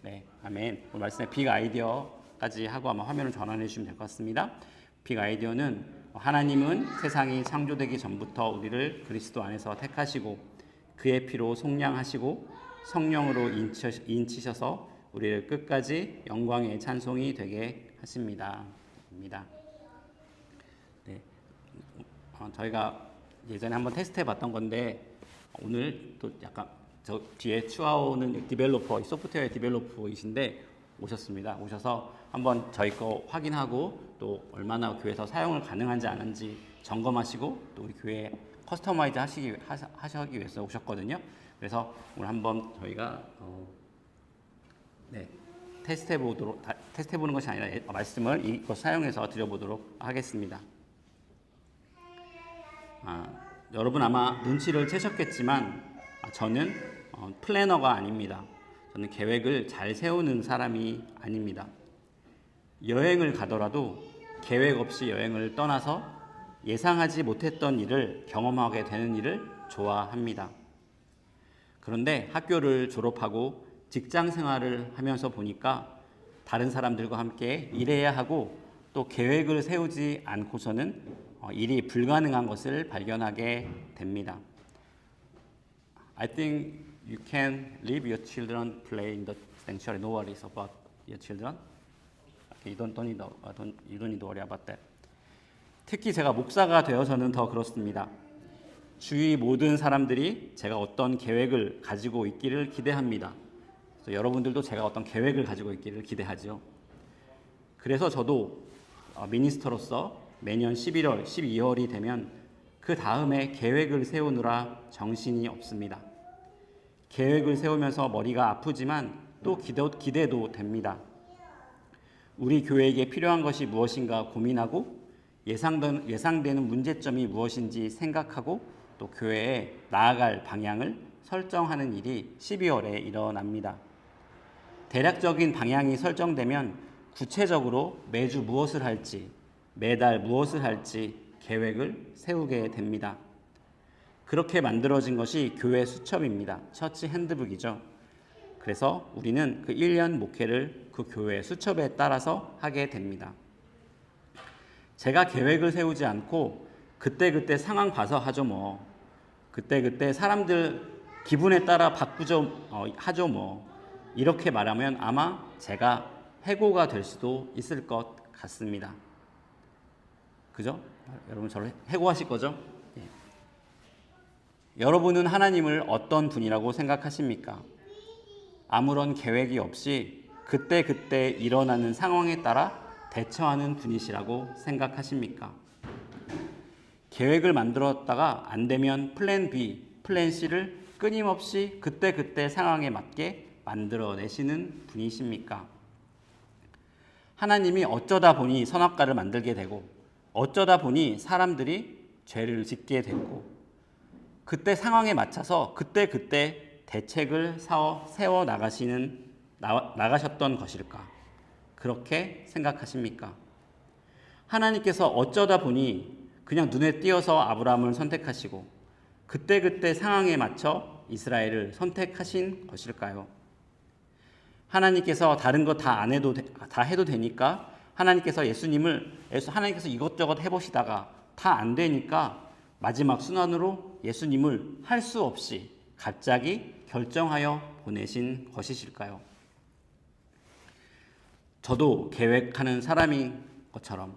네, 아멘. 오늘 말씀에 빅 아이디어까지 하고 아마 화면을 전환해 주시면 될 것 같습니다. 빅 아이디어는 하나님은 세상이 창조되기 전부터 우리를 그리스도 안에서 택하시고 그의 피로 속량하시고 성령으로 인치셔서 우리를 끝까지 영광의 찬송이 되게 하십니다. 네, 저희가 예전에 한번 테스트해 봤던 건데 오늘 또 약간 저 뒤에 추아오는 디벨로퍼, 소프트웨어 디벨로퍼이신데 오셔서 한번 저희 거 확인하고 또 얼마나 교회에서 사용을 가능한지 아는지 점검하시고 또 우리 교회 커스터마이즈 하시기 위해서 오셨거든요. 그래서 오늘 한번 저희가 테스트해 보는 것이 아니라 말씀을 이것 사용해서 드려보도록 하겠습니다. 여러분 아마 눈치를 채셨겠지만 저는 플래너가 아닙니다. 저는 계획을 잘 세우는 사람이 아닙니다. 여행을 가더라도 계획 없이 여행을 떠나서 예상하지 못했던 일을 경험하게 되는 일을 좋아합니다. 그런데 학교를 졸업하고 직장 생활을 하면서 보니까 다른 사람들과 함께 일해야 하고 또 계획을 세우지 않고서는 일이 불가능한 것을 발견하게 됩니다. I think you can leave your children play in the sanctuary. No worries about your children. Okay, you don't need to worry about that. 특히 제가 목사가 되어서는 더 그렇습니다. 주위 모든 사람들이 제가 어떤 계획을 가지고 있기를 기대합니다. 그래서 여러분들도 제가 어떤 계획을 가지고 있기를 기대하죠. 그래서 저도 미니스터로서 매년 11월, 12월이 되면 그 다음에 계획을 세우느라 정신이 없습니다. 계획을 세우면서 머리가 아프지만 또 기대도 됩니다. 우리 교회에게 필요한 것이 무엇인가 고민하고 예상되는 문제점이 무엇인지 생각하고 또 교회에 나아갈 방향을 설정하는 일이 12월에 일어납니다. 대략적인 방향이 설정되면 구체적으로 매주 무엇을 할지, 매달 무엇을 할지 계획을 세우게 됩니다. 그렇게 만들어진 것이 교회 수첩입니다. 처치 핸드북이죠. 그래서 우리는 그 1년 목회를 그 교회 수첩에 따라서 하게 됩니다. 제가 계획을 세우지 않고 그때그때 상황 봐서 하죠 뭐. 그때그때 사람들 기분에 따라 하죠 뭐. 이렇게 말하면 아마 제가 해고가 될 수도 있을 것 같습니다. 그죠? 여러분 저를 해고하실 거죠? 예. 여러분은 하나님을 어떤 분이라고 생각하십니까? 아무런 계획이 없이 그때그때 일어나는 상황에 따라 대처하는 분이시라고 생각하십니까? 계획을 만들었다가 안 되면 플랜 B, 플랜 C를 끊임없이 그때그때 상황에 맞게 만들어내시는 분이십니까? 하나님이 어쩌다 보니 선악과를 만들게 되고 어쩌다 보니 사람들이 죄를 짓게 되고 그때 상황에 맞춰서 그때그때 대책을 세워 나가셨던 것일까? 그렇게 생각하십니까? 하나님께서 어쩌다 보니 그냥 눈에 띄어서 아브라함을 선택하시고 그때그때 상황에 맞춰 이스라엘을 선택하신 것일까요? 하나님께서 다른 거 다 해도 되니까 하나님께서 이것저것 해보시다가 다 안 되니까 마지막 순환으로 예수님을 할 수 없이 갑자기 결정하여 보내신 것이실까요? 저도 계획하는 사람인 것처럼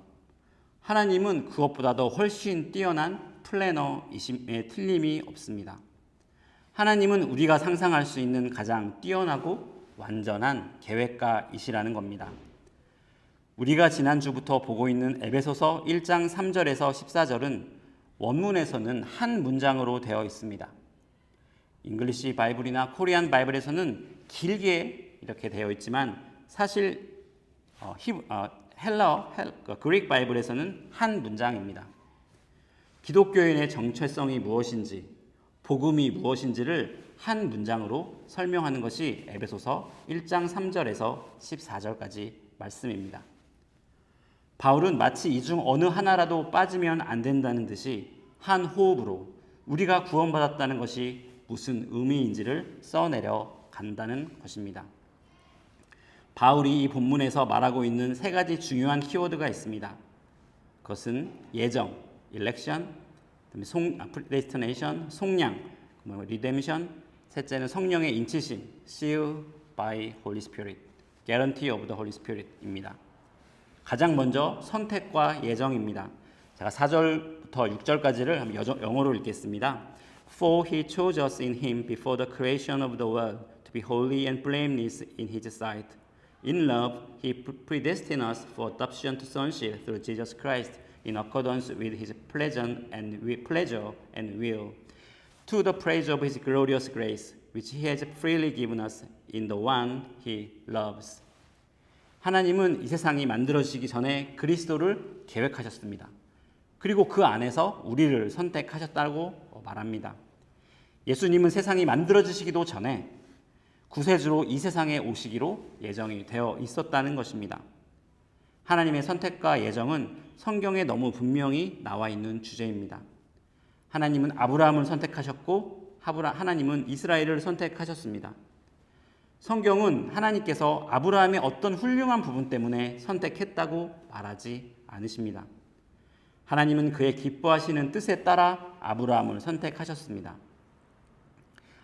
하나님은 그것보다도 훨씬 뛰어난 플래너이심에 틀림이 없습니다. 하나님은 우리가 상상할 수 있는 가장 뛰어나고 완전한 계획가이시라는 겁니다. 우리가 지난주부터 보고 있는 에베소서 1장 3절에서 14절은 원문에서는 한 문장으로 되어 있습니다. 잉글리시 바이블이나 코리안 바이블에서는 길게 이렇게 되어 있지만 사실 그릭 바이블에서는 한 문장입니다. 기독교인의 정체성이 무엇인지, 복음이 무엇인지를 한 문장으로 설명하는 것이 에베소서 1장 3절에서 14절까지 말씀입니다. 바울은 마치 이 중 어느 하나라도 빠지면 안 된다는 듯이 한 호흡으로 우리가 구원받았다는 것이 무슨 의미인지를 써내려 간다는 것입니다. 바울이 이 본문에서 말하고 있는 세 가지 중요한 키워드가 있습니다. 그것은 예정, election, predestination, 속량, redemption, 셋째는 성령의 인치심, seal by Holy Spirit, guarantee of the Holy Spirit입니다. 가장 먼저 선택과 예정입니다. 제가 4절부터 6절까지를 영어로 읽겠습니다. For he chose us in him before the creation of the world to be holy and blameless in his sight. In love, he predestined us for adoption to sonship through Jesus Christ in accordance with his pleasure and will, to the praise of his glorious grace, which he has freely given us in the one he loves. 하나님은 이 세상이 만들어지기 전에 그리스도를 계획하셨습니다. 그리고 그 안에서 우리를 선택하셨다고 말합니다. 예수님은 세상이 만들어지시기도 전에 구세주로 이 세상에 오시기로 예정이 되어 있었다는 것입니다. 하나님의 선택과 예정은 성경에 너무 분명히 나와 있는 주제입니다. 하나님은 아브라함을 선택하셨고 하나님은 이스라엘을 선택하셨습니다. 성경은 하나님께서 아브라함의 어떤 훌륭한 부분 때문에 선택했다고 말하지 않으십니다. 하나님은 그의 기뻐하시는 뜻에 따라 아브라함을 선택하셨습니다.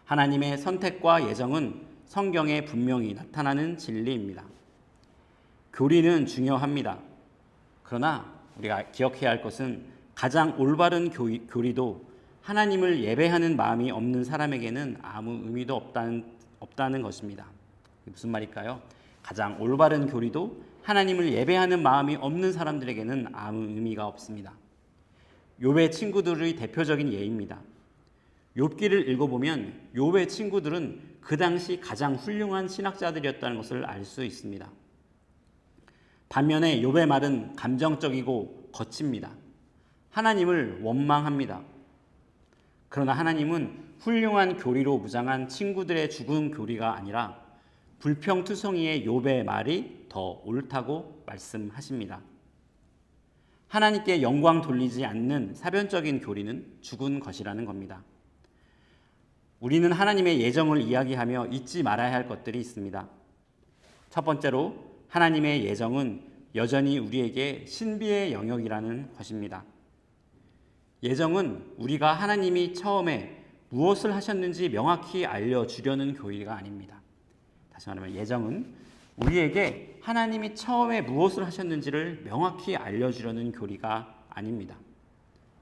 하나님의 선택과 예정은 성경에 분명히 나타나는 진리입니다. 교리는 중요합니다. 그러나 우리가 기억해야 할 것은 가장 올바른 교리도 하나님을 예배하는 마음이 없는 사람에게는 아무 의미도 없다는 것입니다. 무슨 말일까요? 가장 올바른 교리도 하나님을 예배하는 마음이 없는 사람들에게는 아무 의미가 없습니다. 욥의 친구들의 대표적인 예입니다. 욥기를 읽어보면 욥의 친구들은 그 당시 가장 훌륭한 신학자들이었다는 것을 알 수 있습니다. 반면에 욥의 말은 감정적이고 거칩니다. 하나님을 원망합니다. 그러나 하나님은 훌륭한 교리로 무장한 친구들의 죽은 교리가 아니라 불평투성이의 욥의 말이 더 옳다고 말씀하십니다. 하나님께 영광 돌리지 않는 사변적인 교리는 죽은 것이라는 겁니다. 우리는 하나님의 예정을 이야기하며 잊지 말아야 할 것들이 있습니다. 첫 번째로 하나님의 예정은 여전히 우리에게 신비의 영역이라는 것입니다. 예정은 우리가 하나님이 처음에 무엇을 하셨는지 명확히 알려주려는 교리가 아닙니다. 다시 말하면 예정은 우리에게 하나님이 처음에 무엇을 하셨는지를 명확히 알려주려는 교리가 아닙니다.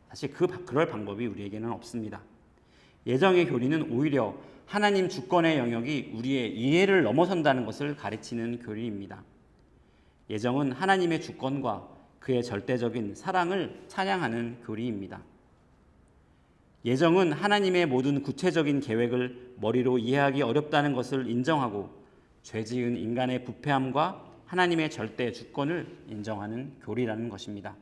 사실 그럴 방법이 우리에게는 없습니다. 예정의 교리는 오히려 하나님 주권의 영역이 우리의 이해를 넘어선다는 것을 가르치는 교리입니다. 예정은 하나님의 주권과 그의 절대적인 사랑을 찬양하는 교리입니다. 예정은 하나님의 모든 구체적인 계획을 머리로 이해하기 어렵다는 것을 인정하고 죄지은 인간의 부패함과 하나님의 절대 주권을 인정하는 교리라는 것입니다.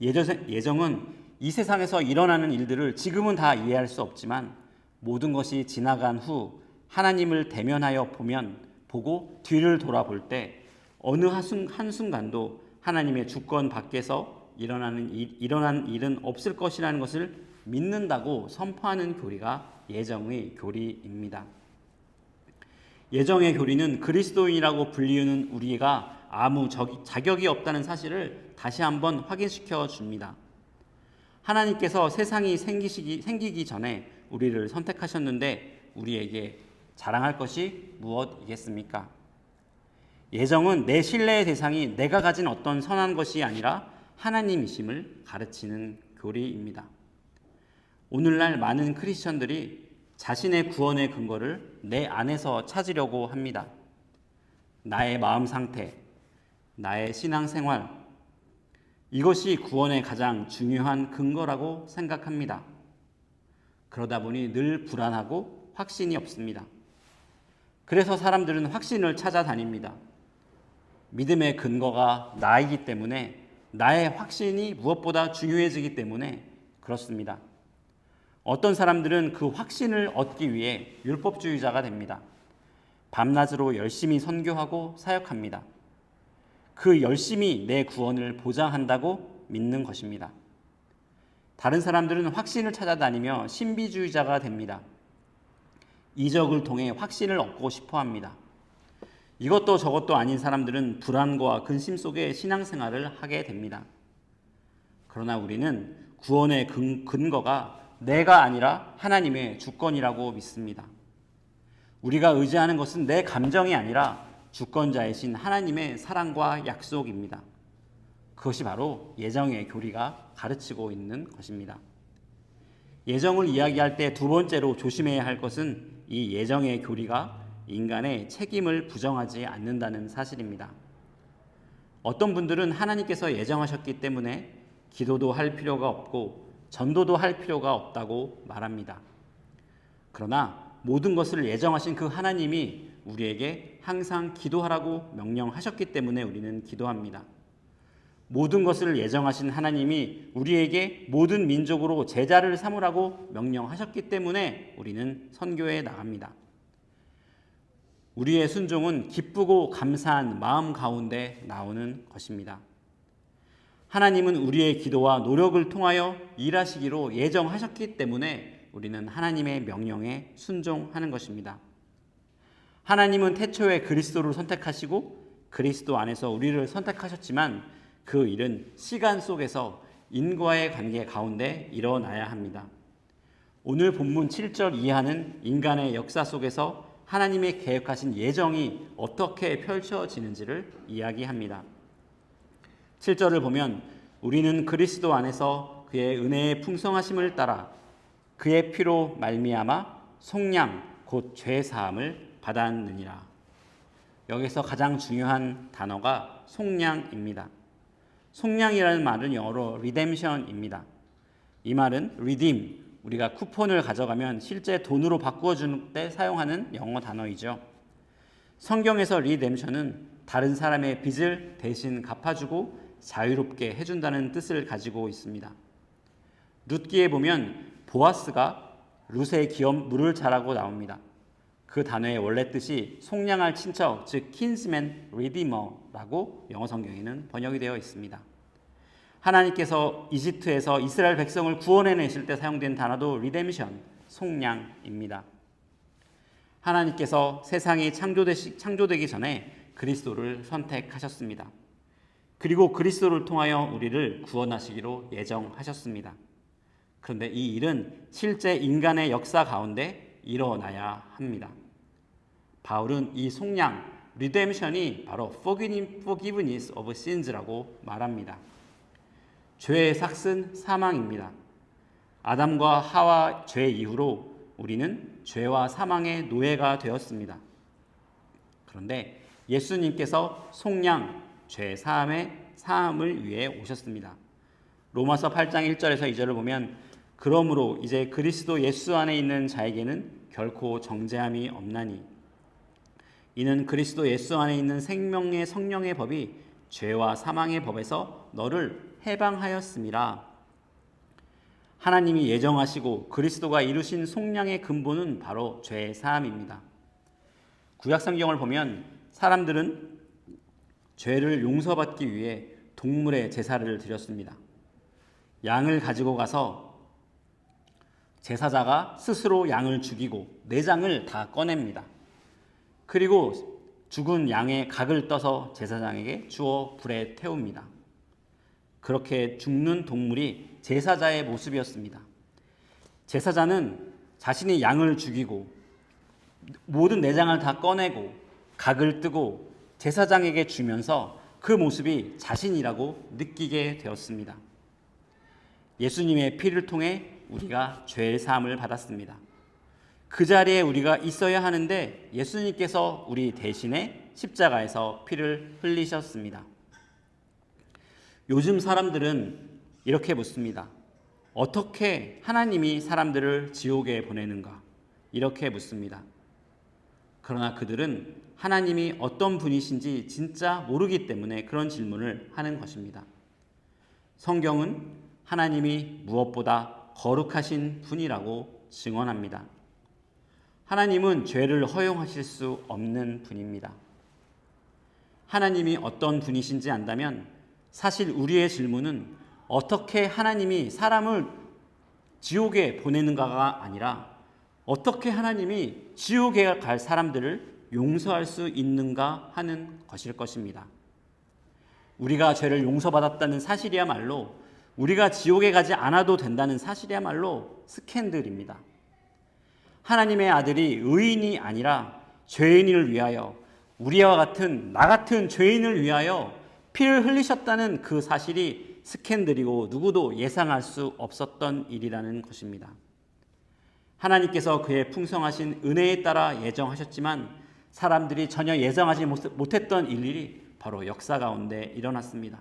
예정은 이 세상에서 일어나는 일들을 지금은 다 이해할 수 없지만 모든 것이 지나간 후 하나님을 대면하여 보고 뒤를 돌아볼 때 어느 한순간도 하나님의 주권 밖에서 일어난 일은 없을 것이라는 것을 믿는다고 선포하는 교리가 예정의 교리입니다. 예정의 교리는 그리스도인이라고 불리우는 우리가 아무 자격이 없다는 사실을 다시 한번 확인시켜 줍니다. 하나님께서 세상이 생기기 전에 우리를 선택하셨는데 우리에게 자랑할 것이 무엇이겠습니까? 예정은 내 신뢰의 대상이 내가 가진 어떤 선한 것이 아니라 하나님이심을 가르치는 교리입니다. 오늘날 많은 크리스천들이 자신의 구원의 근거를 내 안에서 찾으려고 합니다. 나의 마음 상태, 나의 신앙생활, 이것이 구원의 가장 중요한 근거라고 생각합니다. 그러다 보니 늘 불안하고 확신이 없습니다. 그래서 사람들은 확신을 찾아다닙니다. 믿음의 근거가 나이기 때문에 나의 확신이 무엇보다 중요해지기 때문에 그렇습니다. 어떤 사람들은 그 확신을 얻기 위해 율법주의자가 됩니다. 밤낮으로 열심히 선교하고 사역합니다. 그 열심히 내 구원을 보장한다고 믿는 것입니다. 다른 사람들은 확신을 찾아다니며 신비주의자가 됩니다. 이적을 통해 확신을 얻고 싶어 합니다. 이것도 저것도 아닌 사람들은 불안과 근심 속에 신앙생활을 하게 됩니다. 그러나 우리는 구원의 근거가 내가 아니라 하나님의 주권이라고 믿습니다. 우리가 의지하는 것은 내 감정이 아니라 주권자이신 하나님의 사랑과 약속입니다. 그것이 바로 예정의 교리가 가르치고 있는 것입니다. 예정을 이야기할 때 두 번째로 조심해야 할 것은 이 예정의 교리가 인간의 책임을 부정하지 않는다는 사실입니다. 어떤 분들은 하나님께서 예정하셨기 때문에 기도도 할 필요가 없고 전도도 할 필요가 없다고 말합니다. 그러나 모든 것을 예정하신 그 하나님이 우리에게 항상 기도하라고 명령하셨기 때문에 우리는 기도합니다. 모든 것을 예정하신 하나님이 우리에게 모든 민족으로 제자를 삼으라고 명령하셨기 때문에 우리는 선교에 나갑니다. 우리의 순종은 기쁘고 감사한 마음 가운데 나오는 것입니다. 하나님은 우리의 기도와 노력을 통하여 일하시기로 예정하셨기 때문에 우리는 하나님의 명령에 순종하는 것입니다. 하나님은 태초에 그리스도를 선택하시고 그리스도 안에서 우리를 선택하셨지만 그 일은 시간 속에서 인과의 관계 가운데 일어나야 합니다. 오늘 본문 7절 이하는 인간의 역사 속에서 하나님의 계획하신 예정이 어떻게 펼쳐지는지를 이야기합니다. 7절을 보면 우리는 그리스도 안에서 그의 은혜의 풍성하심을 따라 그의 피로 말미암아 속량 곧 죄 사함을 받았느니라. 여기서 가장 중요한 단어가 속량입니다. 속량이라는 말은 영어로 redemption입니다. 이 말은 redeem, 우리가 쿠폰을 가져가면 실제 돈으로 바꾸어 주는 때 사용하는 영어 단어이죠. 성경에서 redemption은 다른 사람의 빚을 대신 갚아주고 자유롭게 해준다는 뜻을 가지고 있습니다. 룻기에 보면 보아스가 룻의 기업 물을 자라고 나옵니다. 그 단어의 원래 뜻이 속량할 친척, 즉 kinsman redeemer라고 영어 성경에는 번역이 되어 있습니다. 하나님께서 이집트에서 이스라엘 백성을 구원해내실 때 사용된 단어도 redemption, 속량입니다. 하나님께서 세상이 창조되기 전에 그리스도를 선택하셨습니다. 그리고 그리스도를 통하여 우리를 구원하시기로 예정하셨습니다. 그런데 이 일은 실제 인간의 역사 가운데 일어나야 합니다. 바울은 이 속량, redemption이 바로 forgiveness of sins라고 말합니다. 죄의 삭은 사망입니다. 아담과 하와 죄 이후로 우리는 죄와 사망의 노예가 되었습니다. 그런데 예수님께서 속량, 죄 사함을 위해 오셨습니다. 로마서 8장 1절에서 2절을 보면 그러므로 이제 그리스도 예수 안에 있는 자에게는 결코 정죄함이 없나니 이는 그리스도 예수 안에 있는 생명의 성령의 법이 죄와 사망의 법에서 너를 해방하였음이라. 하나님이 예정하시고 그리스도가 이루신 속량의 근본은 바로 죄 사함입니다. 구약 성경을 보면 사람들은 죄를 용서받기 위해 동물의 제사를 드렸습니다. 양을 가지고 가서 제사자가 스스로 양을 죽이고 내장을 다 꺼냅니다. 그리고 죽은 양의 각을 떠서 제사장에게 주어 불에 태웁니다. 그렇게 죽는 동물이 제사자의 모습이었습니다. 제사자는 자신이 양을 죽이고 모든 내장을 다 꺼내고 각을 뜨고 제사장에게 주면서 그 모습이 자신이라고 느끼게 되었습니다. 예수님의 피를 통해 우리가 죄의 사함을 받았습니다. 그 자리에 우리가 있어야 하는데 예수님께서 우리 대신에 십자가에서 피를 흘리셨습니다. 요즘 사람들은 이렇게 묻습니다. 어떻게 하나님이 사람들을 지옥에 보내는가? 이렇게 묻습니다. 그러나 그들은 하나님이 어떤 분이신지 진짜 모르기 때문에 그런 질문을 하는 것입니다. 성경은 하나님이 무엇보다 거룩하신 분이라고 증언합니다. 하나님은 죄를 허용하실 수 없는 분입니다. 하나님이 어떤 분이신지 안다면 사실 우리의 질문은 어떻게 하나님이 사람을 지옥에 보내는가가 아니라 어떻게 하나님이 지옥에 갈 사람들을 용서할 수 있는가 하는 것일 것입니다. 우리가 죄를 용서받았다는 사실이야말로, 우리가 지옥에 가지 않아도 된다는 사실이야말로 스캔들입니다. 하나님의 아들이 의인이 아니라 죄인을 위하여, 우리와 같은 나 같은 죄인을 위하여 피를 흘리셨다는 그 사실이 스캔들이고 누구도 예상할 수 없었던 일이라는 것입니다. 하나님께서 그의 풍성하신 은혜에 따라 예정하셨지만 사람들이 전혀 예상하지 못했던 일들이 바로 역사 가운데 일어났습니다.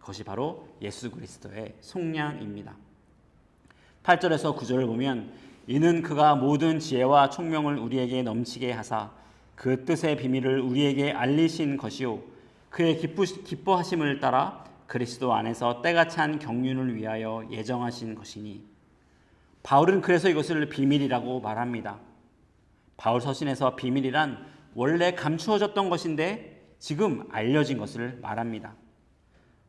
그것이 바로 예수 그리스도의 속량입니다. 8절에서 9절을 보면 이는 그가 모든 지혜와 총명을 우리에게 넘치게 하사 그 뜻의 비밀을 우리에게 알리신 것이요 그의 기뻐하심을 따라 그리스도 안에서 때가 찬 경륜을 위하여 예정하신 것이니. 바울은 그래서 이것을 비밀이라고 말합니다. 바울 서신에서 비밀이란 원래 감추어졌던 것인데 지금 알려진 것을 말합니다.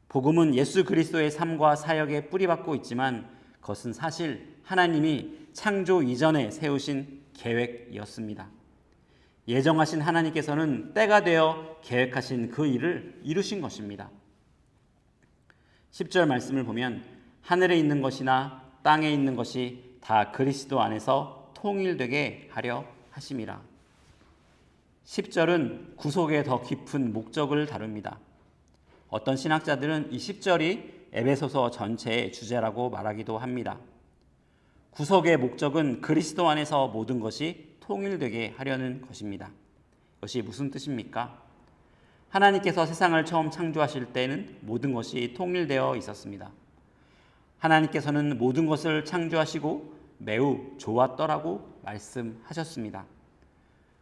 복음은 예수 그리스도의 삶과 사역에 뿌리박고 있지만 그것은 사실 하나님이 창조 이전에 세우신 계획이었습니다. 예정하신 하나님께서는 때가 되어 계획하신 그 일을 이루신 것입니다. 10절 말씀을 보면 하늘에 있는 것이나 땅에 있는 것이 다 그리스도 안에서 통일되게 하려 하심이라. 10절은 구속의 더 깊은 목적을 다룹니다. 어떤 신학자들은 이 10절이 에베소서 전체의 주제라고 말하기도 합니다. 구속의 목적은 그리스도 안에서 모든 것이 통일되게 하려는 것입니다. 이것이 무슨 뜻입니까? 하나님께서 세상을 처음 창조하실 때는 모든 것이 통일되어 있었습니다. 하나님께서는 모든 것을 창조하시고 매우 좋았더라고 말씀하셨습니다.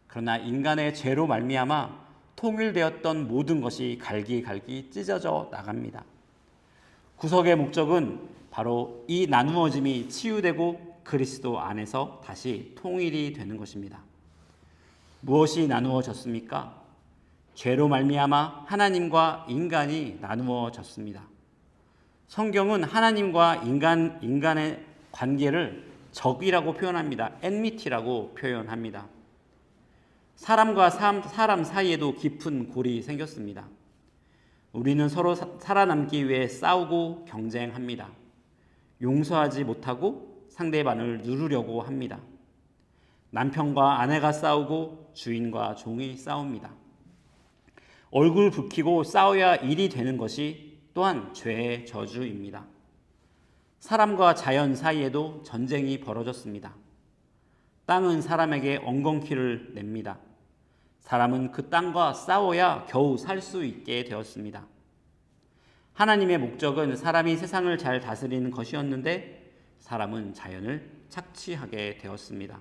그러나 인간의 죄로 말미암아 통일되었던 모든 것이 갈기갈기 찢어져 나갑니다. 구속의 목적은 바로 이 나누어짐이 치유되고 그리스도 안에서 다시 통일이 되는 것입니다. 무엇이 나누어졌습니까? 죄로 말미암아 하나님과 인간이 나누어졌습니다. 성경은 하나님과 인간의 관계를 적이라고 표현합니다. 엔미티라고 표현합니다. 사람과 사람 사이에도 깊은 골이 생겼습니다. 우리는 서로 살아남기 위해 싸우고 경쟁합니다. 용서하지 못하고 상대방을 누르려고 합니다. 남편과 아내가 싸우고 주인과 종이 싸웁니다. 얼굴 붉히고 싸워야 일이 되는 것이 또한 죄의 저주입니다. 사람과 자연 사이에도 전쟁이 벌어졌습니다. 땅은 사람에게 엉겅퀴를 냅니다. 사람은 그 땅과 싸워야 겨우 살 수 있게 되었습니다. 하나님의 목적은 사람이 세상을 잘 다스리는 것이었는데 사람은 자연을 착취하게 되었습니다.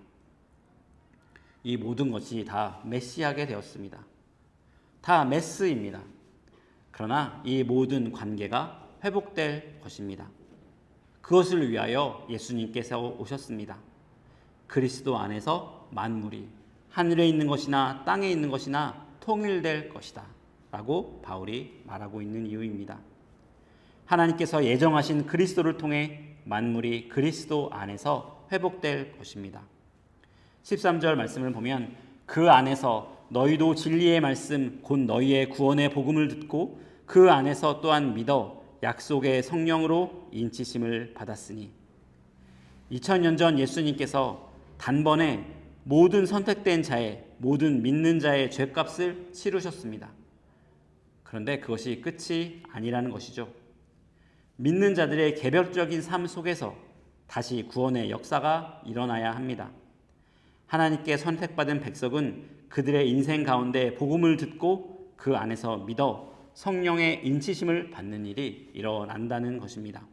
이 모든 것이 다 메시하게 되었습니다. 다 메스입니다. 그러나 이 모든 관계가 회복될 것입니다. 그것을 위하여 예수님께서 오셨습니다. 그리스도 안에서 만물이 하늘에 있는 것이나 땅에 있는 것이나 통일될 것이다 라고 바울이 말하고 있는 이유입니다. 하나님께서 예정하신 그리스도를 통해 만물이 그리스도 안에서 회복될 것입니다. 13절 말씀을 보면 그 안에서 너희도 진리의 말씀 곧 너희의 구원의 복음을 듣고 그 안에서 또한 믿어 약속의 성령으로 인치심을 받았으니. 2000년 전 예수님께서 단번에 모든 선택된 자의, 모든 믿는 자의 죄값을 치르셨습니다. 그런데 그것이 끝이 아니라는 것이죠. 믿는 자들의 개별적인 삶 속에서 다시 구원의 역사가 일어나야 합니다. 하나님께 선택받은 백성은 그들의 인생 가운데 복음을 듣고 그 안에서 믿어 성령의 인치심을 받는 일이 일어난다는 것입니다.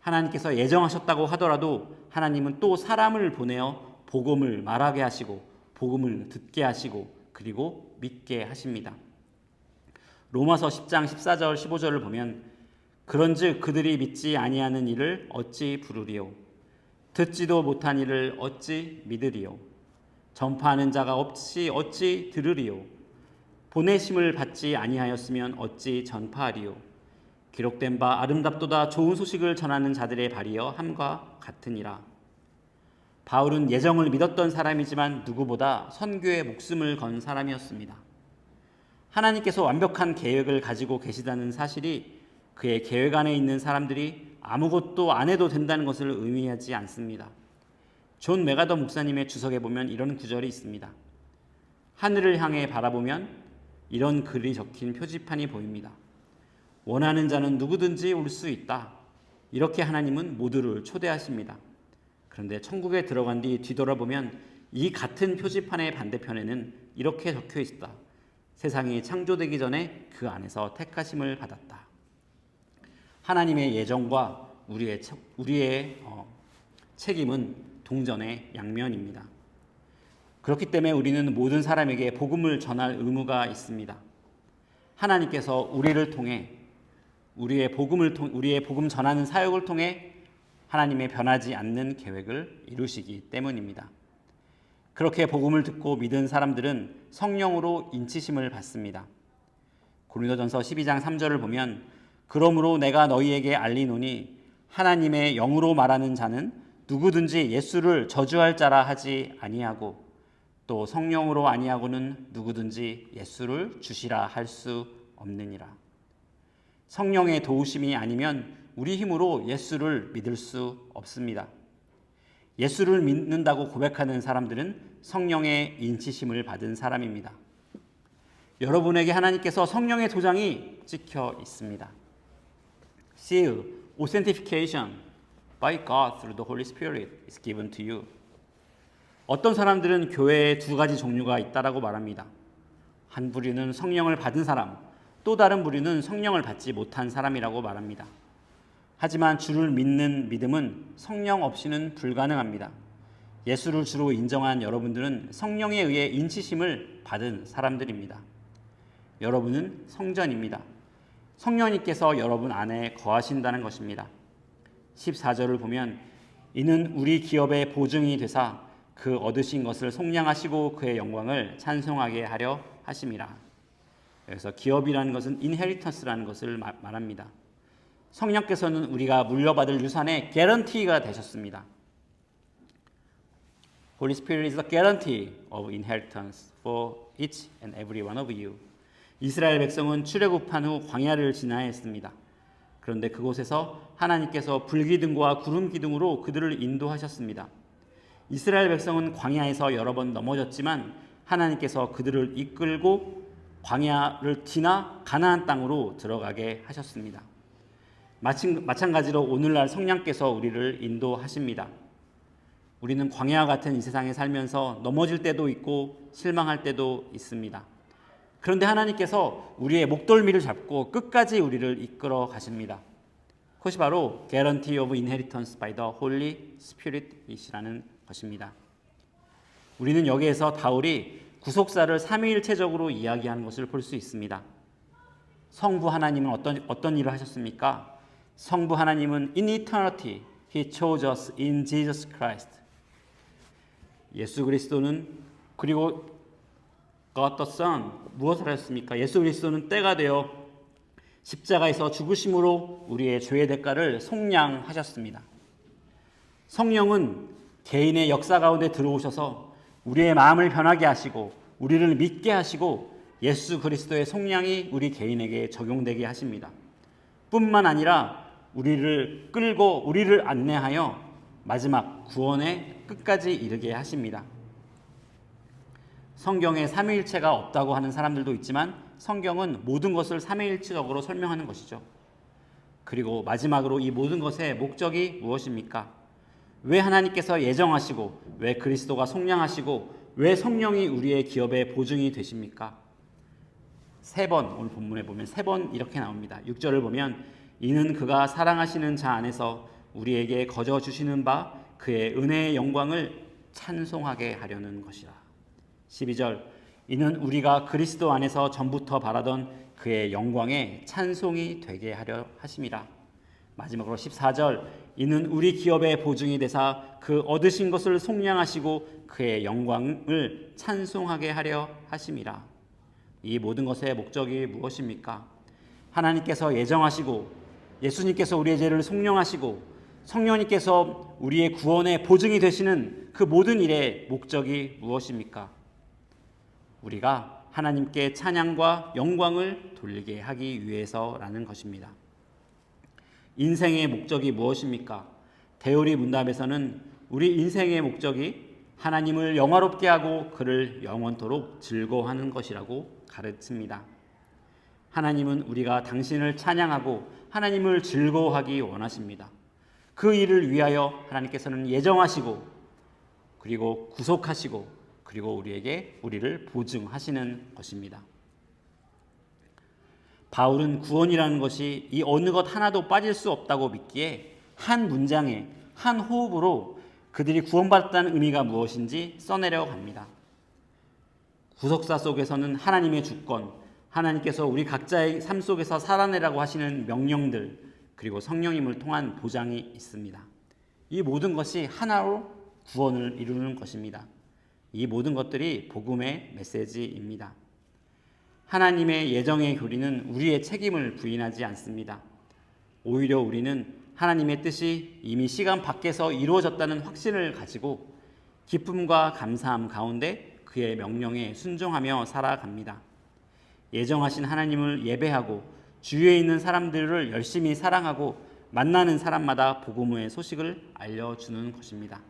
하나님께서 예정하셨다고 하더라도 하나님은 또 사람을 보내어 복음을 말하게 하시고 복음을 듣게 하시고 그리고 믿게 하십니다. 로마서 10장 14절 15절을 보면 그런즉 그들이 믿지 아니하는 이를 어찌 부르리요 듣지도 못한 이를 어찌 믿으리요 전파하는 자가 없이 어찌 들으리요 보내심을 받지 아니하였으면 어찌 전파하리요 기록된 바 아름답도다 좋은 소식을 전하는 자들의 발이여 함과 같으니라. 바울은 예정을 믿었던 사람이지만 누구보다 선교에 목숨을 건 사람이었습니다. 하나님께서 완벽한 계획을 가지고 계시다는 사실이 그의 계획 안에 있는 사람들이 아무것도 안 해도 된다는 것을 의미하지 않습니다. 존 메가더 목사님의 주석에 보면 이런 구절이 있습니다. 하늘을 향해 바라보면 이런 글이 적힌 표지판이 보입니다. 원하는 자는 누구든지 올 수 있다. 이렇게 하나님은 모두를 초대하십니다. 그런데 천국에 들어간 뒤 뒤돌아보면 이 같은 표지판의 반대편에는 이렇게 적혀 있다. 세상이 창조되기 전에 그 안에서 택하심을 받았다. 하나님의 예정과 우리의 책임은 동전의 양면입니다. 그렇기 때문에 우리는 모든 사람에게 복음을 전할 의무가 있습니다. 하나님께서 우리를 통해 우리의 복음 전하는 사역을 통해 하나님의 변하지 않는 계획을 이루시기 때문입니다. 그렇게 복음을 듣고 믿은 사람들은 성령으로 인치심을 받습니다. 고린도전서 12장 3절을 보면 그러므로 내가 너희에게 알리노니 하나님의 영으로 말하는 자는 누구든지 예수를 저주할 자라 하지 아니하고 또 성령으로 아니하고는 누구든지 예수를 주시라 할 수 없느니라. 성령의 도우심이 아니면 우리 힘으로 예수를 믿을 수 없습니다. 예수를 믿는다고 고백하는 사람들은 성령의 인치심을 받은 사람입니다. 여러분에게 하나님께서 성령의 도장이 찍혀 있습니다. Seal, authentication by God through the Holy Spirit is given to you. 어떤 사람들은 교회에 두 가지 종류가 있다라고 말합니다. 한 부류는 성령을 받은 사람, 또 다른 부류는 성령을 받지 못한 사람이라고 말합니다. 하지만 주를 믿는 믿음은 성령 없이는 불가능합니다. 예수를 주로 인정한 여러분들은 성령에 의해 인치심을 받은 사람들입니다. 여러분은 성전입니다. 성령님께서 여러분 안에 거하신다는 것입니다. 14절을 보면 이는 우리 기업의 보증이 되사 그 얻으신 것을 속량하시고 그의 영광을 찬송하게 하려 하심이라. 그래서 기업이라는 것은 inheritance라는 것을 말합니다. 성령께서는 우리가 물려받을 유산의 guarantee가 되셨습니다. Holy Spirit is the guarantee of inheritance for each and every one of you. 이스라엘 백성은 출애굽한 후 광야를 지나야 했습니다. 그런데 그곳에서 하나님께서 불기둥과 구름기둥으로 그들을 인도하셨습니다. 이스라엘 백성은 광야에서 여러 번 넘어졌지만 하나님께서 그들을 이끌고 광야를 지나 가나안 땅으로 들어가게 하셨습니다. 마찬가지로 오늘날 성령께서 우리를 인도하십니다. 우리는 광야와 같은 이 세상에 살면서 넘어질 때도 있고 실망할 때도 있습니다. 그런데 하나님께서 우리의 목덜미를 잡고 끝까지 우리를 이끌어 가십니다. 그것이 바로 Guarantee of Inheritance by the Holy Spirit이라는 것입니다. 우리는 여기에서 바울이 구속사를 삼위일체적으로 이야기하는 것을 볼 수 있습니다. 성부 하나님은 어떤 일을 하셨습니까? 성부 하나님은 in eternity He chose us in Jesus Christ. 예수 그리스도는 그리고 God the Son 무엇을 하셨습니까? 예수 그리스도는 때가 되어 십자가에서 죽으심으로 우리의 죄의 대가를 속량하셨습니다. 성령은 개인의 역사 가운데 들어오셔서 우리의 마음을 변하게 하시고 우리를 믿게 하시고 예수 그리스도의 속량이 우리 개인에게 적용되게 하십니다. 뿐만 아니라 우리를 끌고 우리를 안내하여 마지막 구원의 끝까지 이르게 하십니다. 성경에 삼위일체가 없다고 하는 사람들도 있지만 성경은 모든 것을 삼위일체적으로 설명하는 것이죠. 그리고 마지막으로 이 모든 것의 목적이 무엇입니까? 왜 하나님께서 예정하시고 왜 그리스도가 속량하시고 왜 성령이 우리의 기업의 보증이 되십니까? 3번 오늘 본문에 보면 3번 이렇게 나옵니다. 6절을 보면 이는 그가 사랑하시는 자 안에서 우리에게 거저 주시는 바 그의 은혜의 영광을 찬송하게 하려는 것이라. 12절 이는 우리가 그리스도 안에서 전부터 바라던 그의 영광의 찬송이 되게 하려 하심이라. 마지막으로 14절 이는 우리 기업의 보증이 되사 그 얻으신 것을 속량하시고 그의 영광을 찬송하게 하려 하심이라. 이 모든 것의 목적이 무엇입니까? 하나님께서 예정하시고 예수님께서 우리의 죄를 속량하시고 성령님께서 우리의 구원의 보증이 되시는 그 모든 일의 목적이 무엇입니까? 우리가 하나님께 찬양과 영광을 돌리게 하기 위해서라는 것입니다. 인생의 목적이 무엇입니까? 대우리 문답에서는 우리 인생의 목적이 하나님을 영화롭게 하고 그를 영원토록 즐거워하는 것이라고 가르칩니다. 하나님은 우리가 당신을 찬양하고 하나님을 즐거워하기 원하십니다. 그 일을 위하여 하나님께서는 예정하시고 그리고 구속하시고 그리고 우리를 보증하시는 것입니다. 바울은 구원이라는 것이 이 어느 것 하나도 빠질 수 없다고 믿기에 한 문장에 한 호흡으로 그들이 구원받았다는 의미가 무엇인지 써내려 갑니다. 구속사 속에서는 하나님의 주권, 하나님께서 우리 각자의 삶 속에서 살아내라고 하시는 명령들, 그리고 성령님을 통한 보장이 있습니다. 이 모든 것이 하나로 구원을 이루는 것입니다. 이 모든 것들이 복음의 메시지입니다. 하나님의 예정의 교리는 우리의 책임을 부인하지 않습니다. 오히려 우리는 하나님의 뜻이 이미 시간 밖에서 이루어졌다는 확신을 가지고 기쁨과 감사함 가운데 그의 명령에 순종하며 살아갑니다. 예정하신 하나님을 예배하고 주위에 있는 사람들을 열심히 사랑하고 만나는 사람마다 복음의 소식을 알려주는 것입니다.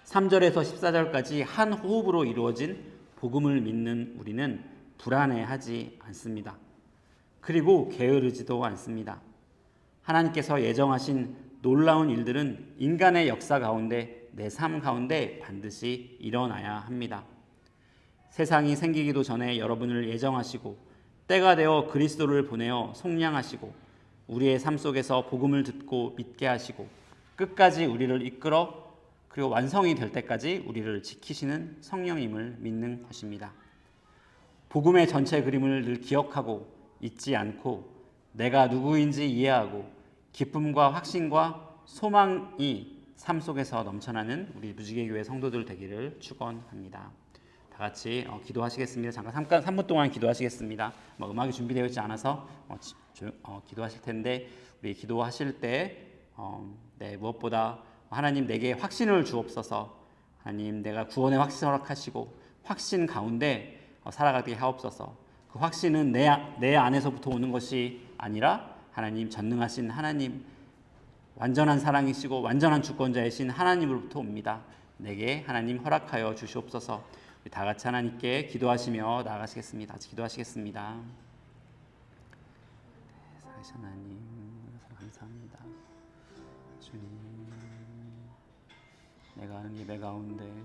3절에서 14절까지 한 호흡으로 이루어진 복음을 믿는 우리는 불안해하지 않습니다. 그리고 게으르지도 않습니다. 하나님께서 예정하신 놀라운 일들은 인간의 역사 가운데 내 삶 가운데 반드시 일어나야 합니다. 세상이 생기기도 전에 여러분을 예정하시고 때가 되어 그리스도를 보내어 속량하시고 우리의 삶 속에서 복음을 듣고 믿게 하시고 끝까지 우리를 이끌어 그리고 완성이 될 때까지 우리를 지키시는 성령님을 믿는 것입니다. 복음의 전체 그림을 늘 기억하고 잊지 않고 내가 누구인지 이해하고 기쁨과 확신과 소망이 삶 속에서 넘쳐나는 우리 무지개 교회 성도들 되기를 축원합니다. 다 같이 기도하시겠습니다. 잠깐 3분 동안 기도하시겠습니다. 음악이 준비되어 있지 않아서 기도하실 텐데 우리 기도하실 때 무엇보다 하나님 내게 확신을 주옵소서. 하나님 내가 구원의 확신 허락하시고 확신 가운데 살아가게 하옵소서. 그 확신은 내 안에서부터 오는 것이 아니라 하나님 전능하신 하나님 완전한 사랑이시고 완전한 주권자이신 하나님으로부터 옵니다. 내게 하나님 허락하여 주시옵소서. 우리 다 같이 하나님께 기도하시며 나아가시겠습니다. 같이 기도하시겠습니다. 살아계신 하나님 감사합니다. 주님 내가 하는 예배 가운데